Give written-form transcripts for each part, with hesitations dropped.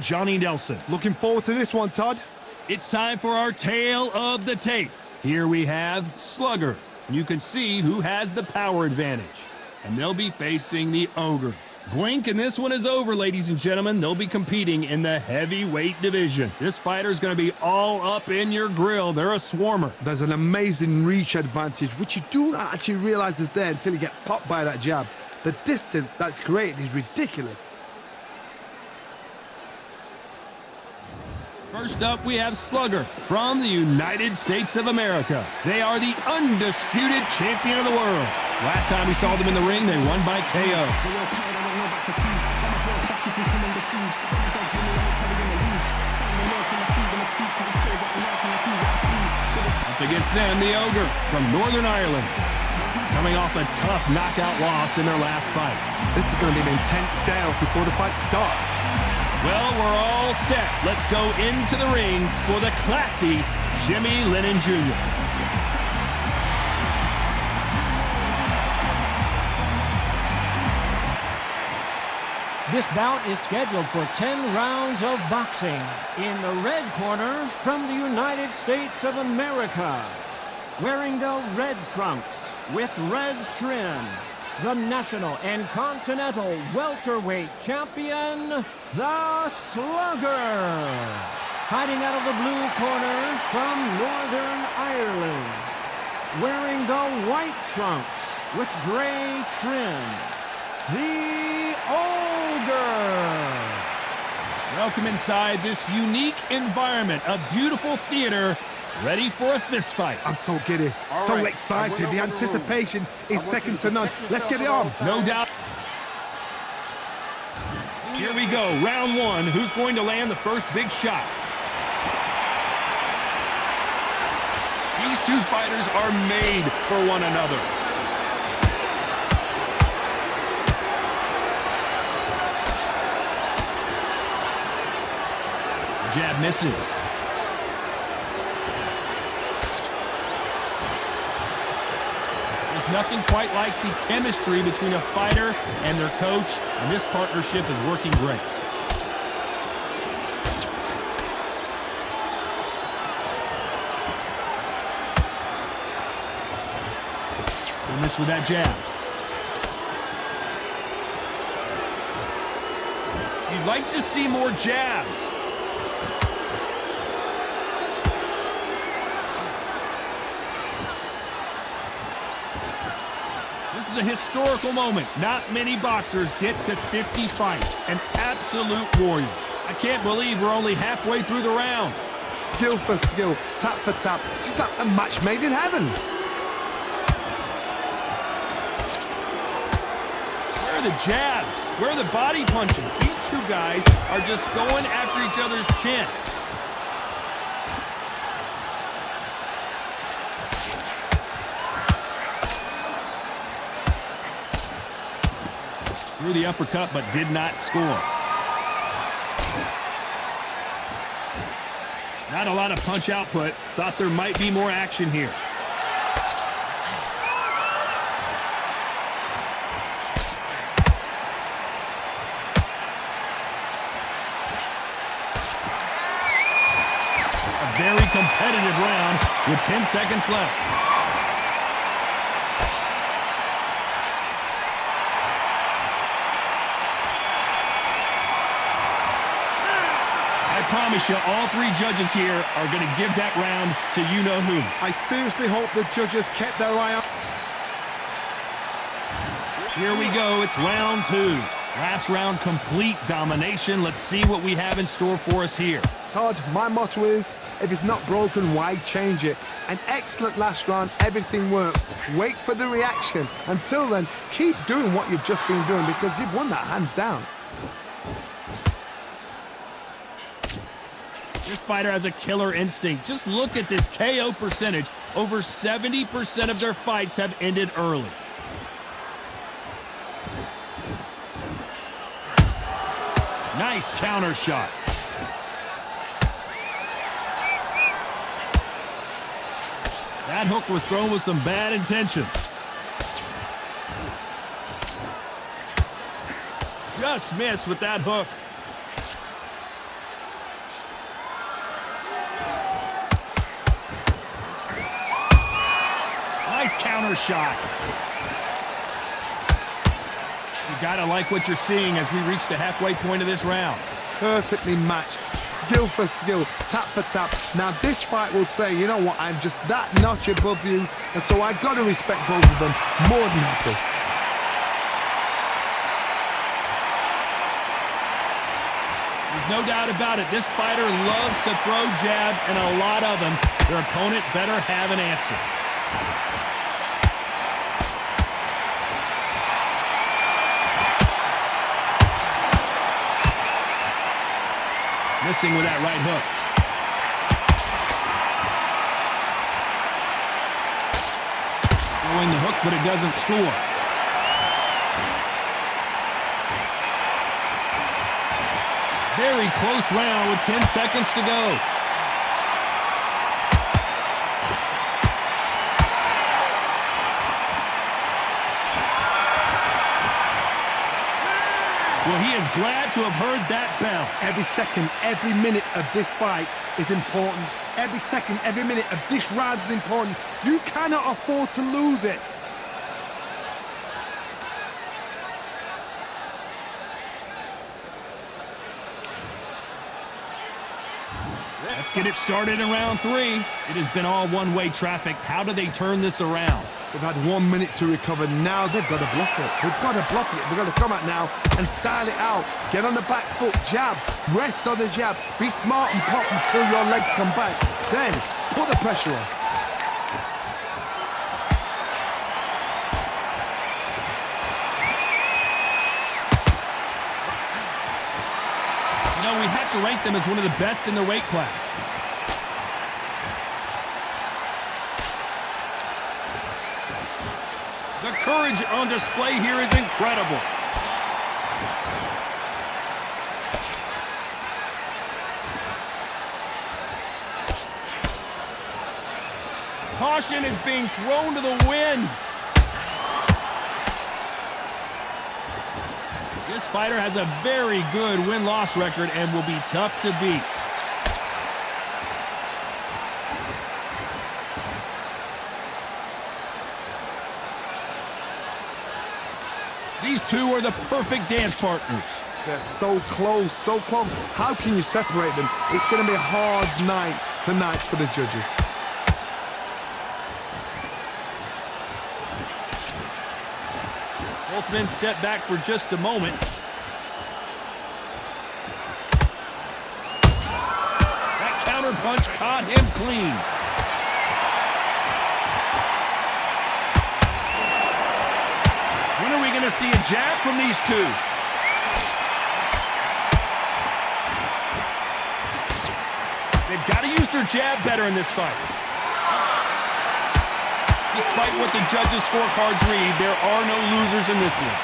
Johnny Nelson. Looking forward to this one, Todd. It's time for our tale of the tape. Here we have Slugger. You can see who has the power advantage. And they'll be facing the Ogre. Blink and this one is over, ladies and gentlemen. They'll be competing in the heavyweight division. This fighter's going to be all up in your grill. They're a swarmer. There's an amazing reach advantage, which you do not actually realize is there until you get popped by that jab. The distance that's created is ridiculous. First up, we have Slugger from the United States of America. They are the undisputed champion of the world. Last time we saw them in the ring, they won by KO. Up against them, the Ogre from Northern Ireland, coming off a tough knockout loss in their last fight. This is going to be an intense stare before the fight starts. Well, we're all set. Let's go into the ring for the classy Jimmy Lennon Jr. This bout is scheduled for 10 rounds of boxing. In the red corner, from the United States of America, wearing the red trunks with red trim, the national and continental welterweight champion, the Slugger. Fighting out of the blue corner from Northern Ireland, wearing the white trunks with gray trim, the Ogre. Welcome inside this unique environment, a beautiful theater, ready for a fist fight. I'm so giddy, so excited. The anticipation is second to none. Let's get it on. No doubt. Here we go, round one. Who's going to land the first big shot? These two fighters are made for one another. The jab misses. Nothing quite like the chemistry between a fighter and their coach, and this partnership is working great. They miss with that jab. You'd like to see more jabs. This is a historical moment. Not many boxers get to 50 fights. An absolute warrior. I can't believe we're only halfway through the round. Skill for skill, tap for tap. Just like a match made in heaven. Where are the jabs? Where are the body punches? These two guys are just going after each other's chin. Threw the uppercut, but did not score. Not a lot of punch output. Thought there might be more action here. A very competitive round with 10 seconds left. I promise you, all three judges here are going to give that round to you-know-who. I seriously hope the judges kept their eye on. Here we go. It's round two. Last round, complete domination. Let's see what we have in store for us here. Todd, my motto is, if it's not broken, why change it? An excellent last round, everything works. Wait for the reaction. Until then, keep doing what you've just been doing because you've won that hands down. This fighter has a killer instinct. Just look at this KO percentage. Over 70% of their fights have ended early. Nice counter shot. That hook was thrown with some bad intentions. Just missed with that hook. counter shot. You gotta like what you're seeing as we reach the halfway point of this round. Perfectly matched, skill for skill, tap for tap. Now this fight will say, you know what, I'm just that notch above you, and so I gotta respect both of them more than happy. There's no doubt about it, this fighter loves to throw jabs, and a lot of them. Their opponent better have an answer. Missing with that right hook. Throwing the hook, but it doesn't score. Very close round with 10 seconds to go. Well, he is glad to have heard that bell. Every second, every minute of this fight is important. Every second, every minute of this round is important. You cannot afford to lose it. Let's get it started in round 3. It has been all one-way traffic. How do they turn this around? They've had 1 minute to recover. Now they've got to bluff it. They've got to bluff it. They've got to come out now and style it out. Get on the back foot, jab, rest on the jab. Be smart and pop until your legs come back. Then put the pressure on. You know, we have to rank them as one of the best in their weight class. The courage on display here is incredible. Caution is being thrown to the wind. This fighter has a very good win-loss record and will be tough to beat. These two are the perfect dance partners. They're so close, so close. How can you separate them? It's going to be a hard night tonight for the judges. Both men step back for just a moment. That counter punch caught him clean. When are we going to see a jab from these two? They've got to use their jab better in this fight. Despite what the judges' scorecards read, there are no losers in this one.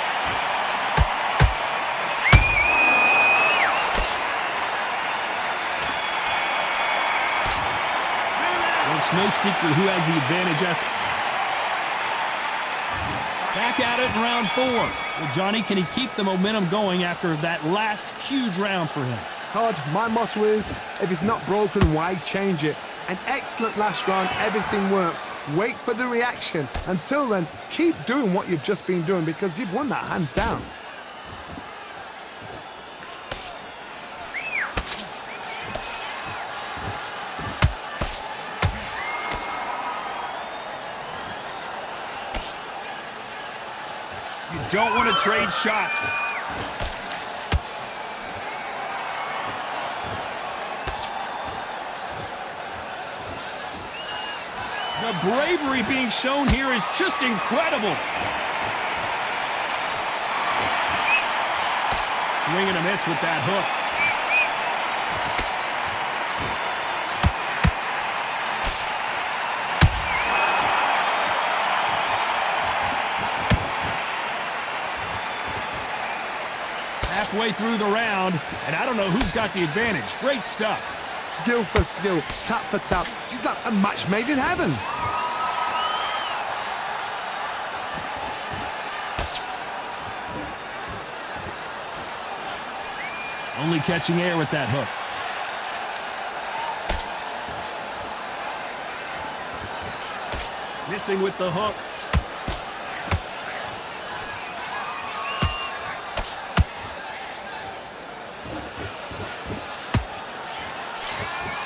Well, it's no secret who has the advantage after. Back at it in round 4. Well, Johnny, can he keep the momentum going after that last huge round for him? Todd, my motto is, if it's not broken, why change it? An excellent last round, everything works. Wait for the reaction. Until then, keep doing what you've just been doing because you've won that hands down. You don't want to trade shots. The bravery being shown here is just incredible. Swing and a miss with that hook. Halfway through the round, and I don't know who's got the advantage. Great stuff. Skill for skill, tap for tap. She's like a match made in heaven. Only catching air with that hook. Missing with the hook.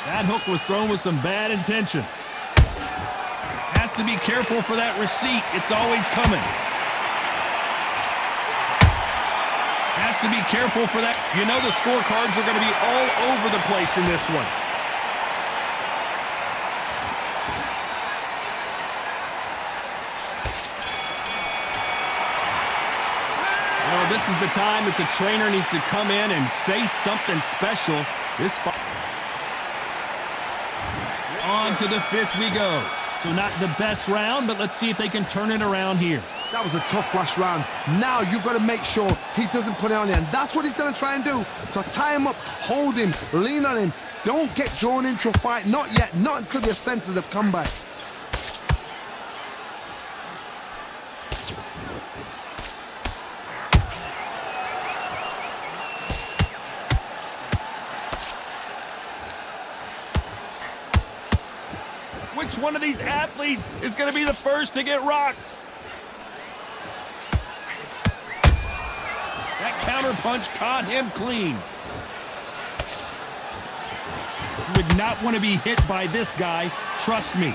That hook was thrown with some bad intentions. Has to be careful for that receipt. It's always coming. Has to be careful for that. You know the scorecards are going to be all over the place in this one. Well, this is the time that the trainer needs to come in and say something special. On to the fifth we go. So not the best round, but let's see if they can turn it around here. That was a tough last round. Now you've got to make sure he doesn't put it on you, and that's what he's going to try and do. So tie him up, hold him, lean on him. Don't get drawn into a fight. Not yet. Not until your senses have come back. Which one of these athletes is going to be the first to get rocked? That counter punch caught him clean. You would not want to be hit by this guy, trust me.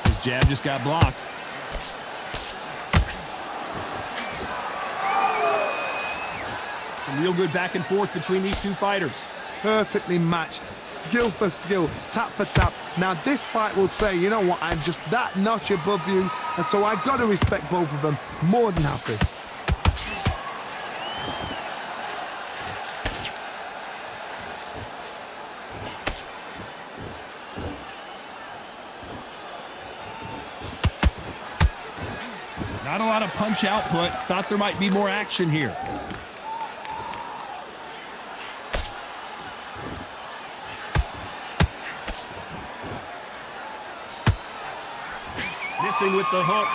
His jab just got blocked. Some real good back and forth between these two fighters. Perfectly matched, skill for skill, tap for tap. Now this fight will say, you know what, I'm just that notch above you, and so I've got to respect both of them. More than happy. Not a lot of punch output. Thought there might be more action here. Missing with the hook.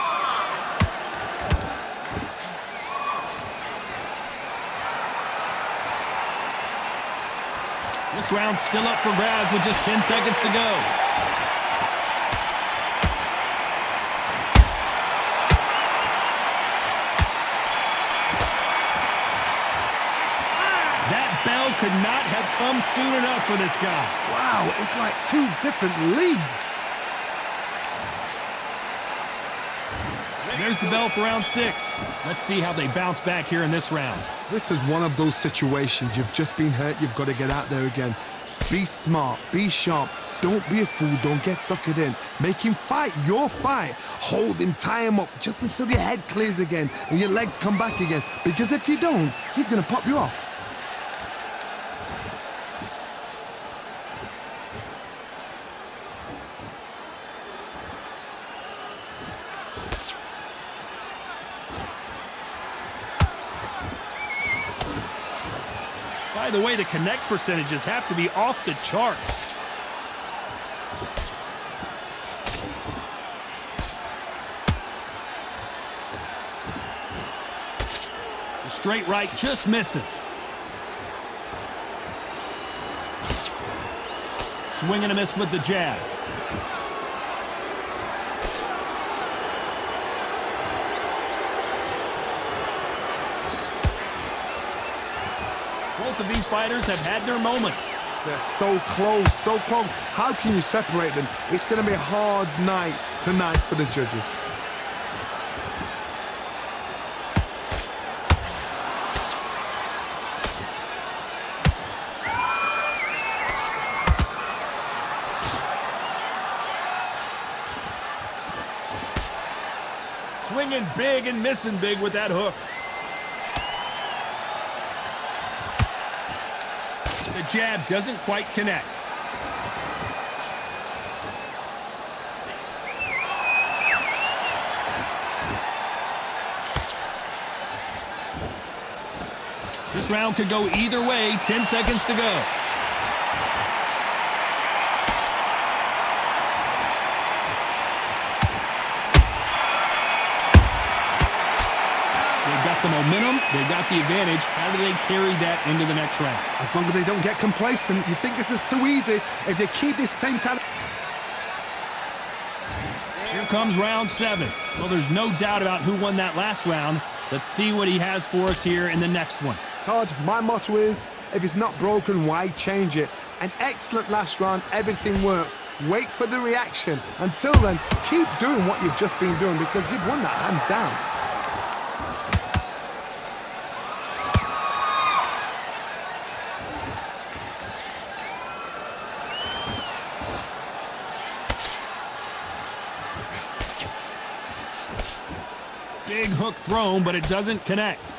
This round's still up for grabs with just 10 seconds to go. That bell could not have come soon enough for this guy. Wow, it's like two different leagues. There's the bell for round 6. Let's see how they bounce back here in this round. This is one of those situations. You've just been hurt. You've got to get out there again. Be smart. Be sharp. Don't be a fool. Don't get suckered in. Make him fight your fight. Hold him. Tie him up just until your head clears again and your legs come back again. Because if you don't, he's going to pop you off. By the way, the connect percentages have to be off the charts. The straight right just misses. Swing and a miss with the jab. Both of these fighters have had their moments. They're so close, so close. How can you separate them? It's going to be a hard night tonight for the judges. Swinging big and missing big with that hook. The jab doesn't quite connect. This round could go either way. 10 seconds to go. The momentum, they've got the advantage. How do they carry that into the next round? As long as they don't get complacent, you think this is too easy. If they keep this same kind of... Here comes round 7. Well, there's no doubt about who won that last round. Let's see what he has for us here in the next one. Todd, my motto is, if it's not broken, why change it? An excellent last round, everything works. Wait for the reaction. Until then, keep doing what you've just been doing because you've won that hands down. Big hook thrown, but it doesn't connect.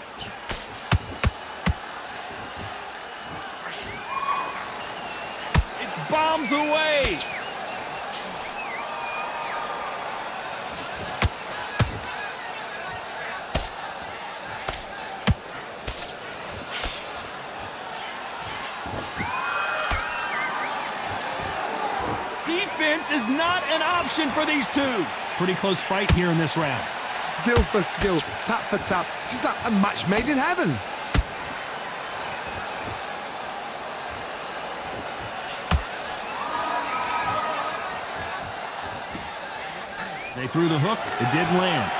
It's bombs away. Defense is not an option for these two. Pretty close fight here in this round. Skill for skill, tap for tap. She's like a match made in heaven. They threw the hook. It didn't land.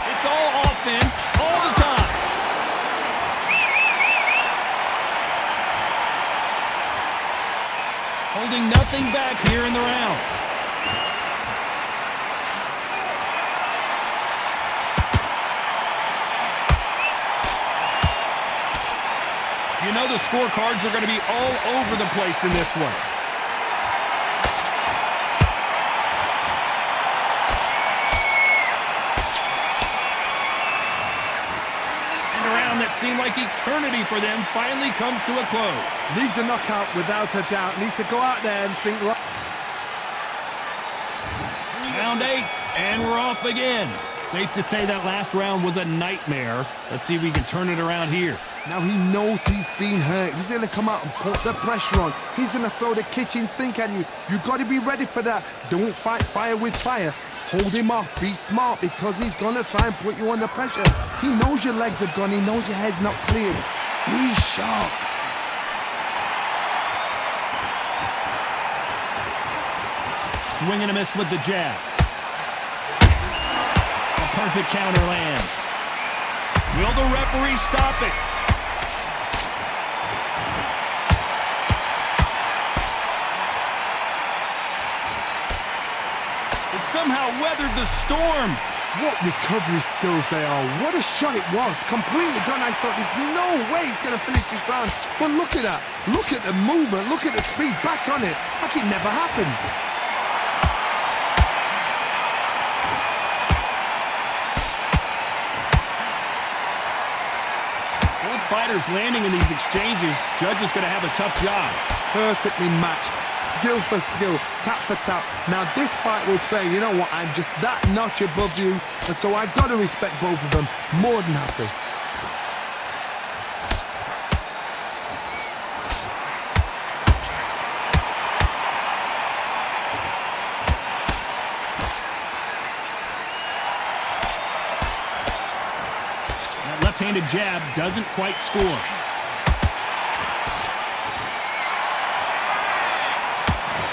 It's all offense all the time. Holding nothing back here in the round. You know the scorecards are going to be all over the place in this one. And a round that seemed like eternity for them finally comes to a close. Leaves a knockout without a doubt. Needs to go out there and think right. Round 8, and we're off again. Safe to say that last round was a nightmare. Let's see if we can turn it around here. Now he knows he's been hurt. He's going to come out and put the pressure on. He's going to throw the kitchen sink at you. You've got to be ready for that. Don't fight fire with fire. Hold him off. Be smart because he's going to try and put you under pressure. He knows your legs are gone. He knows your head's not cleared. Be sharp. Swing and a miss with the jab. A perfect counter lands. Will the referee stop it? It somehow weathered the storm. What recovery skills they are. What a shot it was. Completely gone. I thought there's no way he's going to finish this round. But look at that. Look at the movement. Look at the speed. Back on it. Like it never happened. Both fighters landing in these exchanges. Judge is going to have a tough job. Perfectly matched. Skill for skill, tap for tap. Now this fight will say, you know what, I'm just that notch above you, and so I've got to respect both of them. More than happy. That left-handed jab doesn't quite score.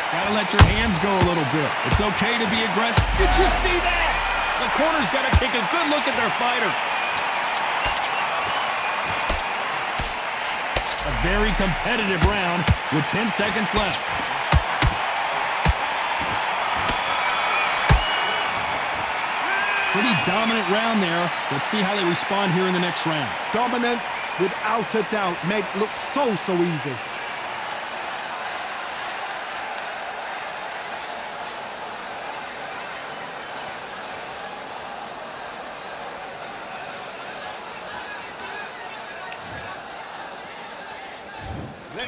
Gotta let your hands go a little bit. It's okay to be aggressive. Did you see that? The corner's got to take a good look at their fighter. A very competitive round with 10 seconds left. Pretty dominant round there. Let's see how they respond here in the next round. Dominance, without a doubt, made it look so easy.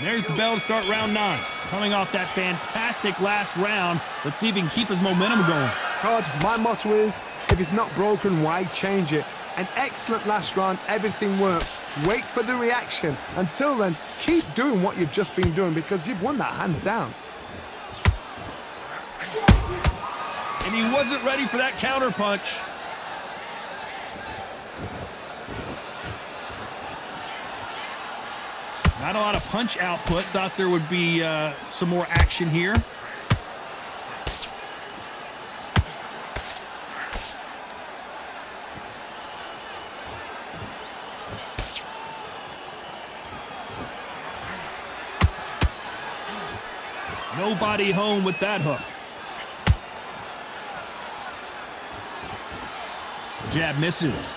There's the bell to start round 9. Coming off that fantastic last round, let's see if he can keep his momentum going. Todd, my motto is, if it's not broken, why change it? An excellent last round, everything works. Wait for the reaction. Until then, keep doing what you've just been doing because you've won that hands down. And he wasn't ready for that counter punch. Not a lot of punch output. Thought there would be some more action here. Nobody home with that hook. Jab misses.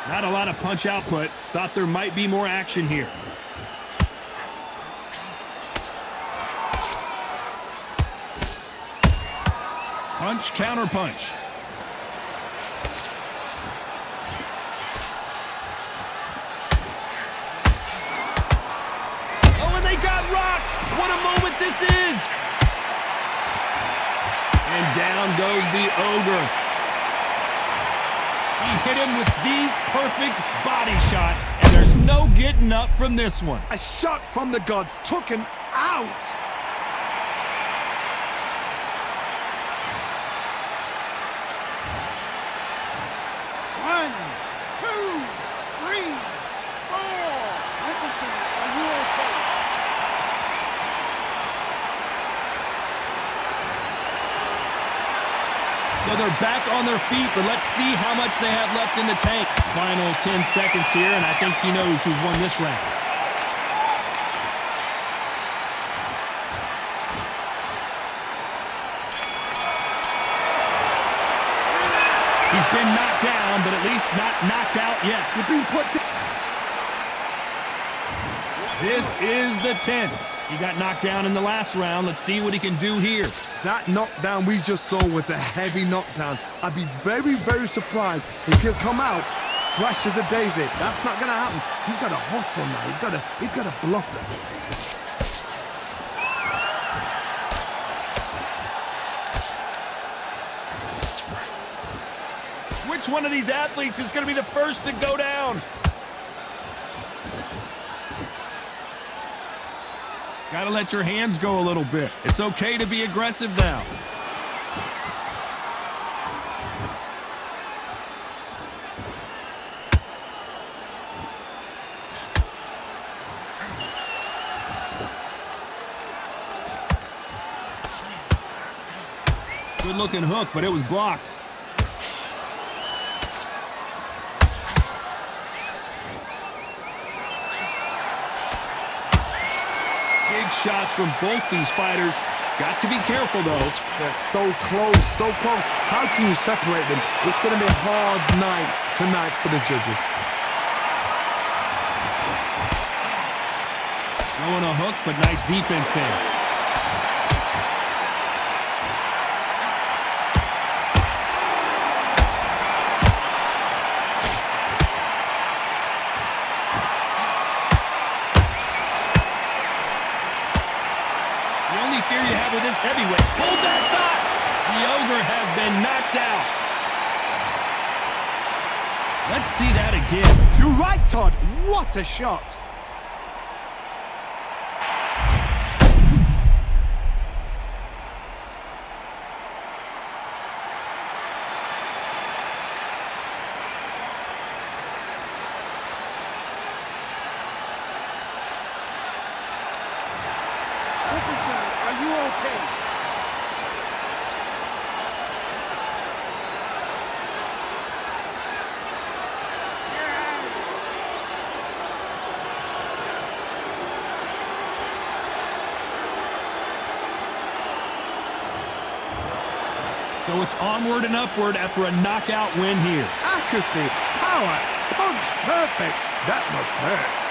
Not a lot of punch output. Thought there might be more action here. Punch, counter punch. Oh, and they got rocked. What a moment this is. And down goes the Ogre. He hit him with the perfect body shot, and there's no getting up from this one. A shot from the gods took him out. One, two, three, four. Listen to me. Are you okay? So they're back on their feet, but let's see how much they have left in the tank. Final 10 seconds here, and I think he knows who's won this round. He's been knocked down, but at least not knocked out yet. You've been put down. This is the 10th. He got knocked down in the last round. Let's see what he can do here. That knockdown we just saw was a heavy knockdown. I'd be very, very surprised if he'll come out fresh as a daisy. That's not going to happen. He's got to hustle now. He's got to bluff them. Which one of these athletes is going to be the first to go down? Got to let your hands go a little bit. It's okay to be aggressive now. Good looking hook, but it was blocked. Big shots from both these fighters. Got to be careful, though. They're so close, so close. How can you separate them? It's going to be a hard night tonight for the judges. Throwing a hook, but nice defense there. Fear you have with this heavyweight. Hold that thought! The Ogre has been knocked out. Let's see that again. You're right, Todd. What a shot. Listen to me. Are you okay? So it's onward and upward after a knockout win here. Accuracy, power, punch, perfect. That must hurt.